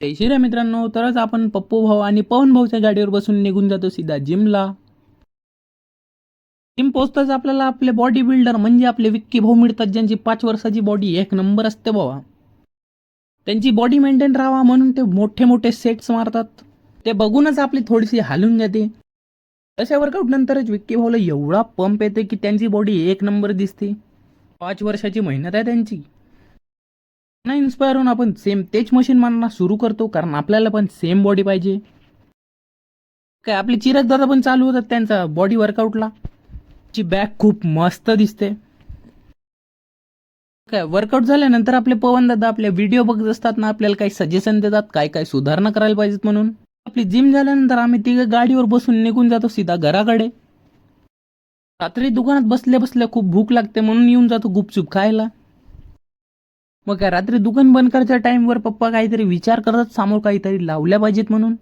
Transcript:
जय श्रीराम मित्रांनो. तरच आपण पप्पू भाऊ आणि पवन भाऊच्या गाडीवर बसून निघून जातो सीधा जिमला. जिम पोचताच आपल्याला आपले बॉडी बिल्डर म्हणजे आपले विक्की भाऊ मिळतात, ज्यांची 5 वर्षाची बॉडी एक नंबर असते बाबा. त्यांची बॉडी मेंटेन राहावा म्हणून ते मोठे मोठे सेट्स मारतात. ते बघूनच आपली थोडीशी हालून जाते. तशा वर्कआउट नंतरच विक्की भाऊला एवढा पंप येते की त्यांची बॉडी एक नंबर दिसते. 5 वर्षाची मेहनत आहे त्यांची. ना इन्स्पायर होऊन आपण सेम तेच मशीन मारणं सुरू करतो, कारण आपल्याला पण सेम बॉडी पाहिजे. काय आपले चिराग दादा पण चालू होतात त्यांचा बॉडी वर्कआउटला. ची बॅग खूप मस्त दिसते. काय वर्कआउट झाल्यानंतर आपले पवन दादा आपले व्हिडिओ बघत असतात ना, आपल्याला काही सजेशन देतात काय काय सुधारणा करायला पाहिजेत म्हणून. आपली जिम झाल्यानंतर आम्ही तिघं गाडीवर बसून निघून जातो सीधा घराकडे. रात्री दुकानात बसल्या बसल्या खूप भूक लागते म्हणून येऊन जातो गुपचूप खायला. मग काय रात्री दुकान बंद करायच्या टाइमवर पप्पा काहीतरी विचार करतात समोर काहीतरी लावल्या पाहिजेत म्हणून.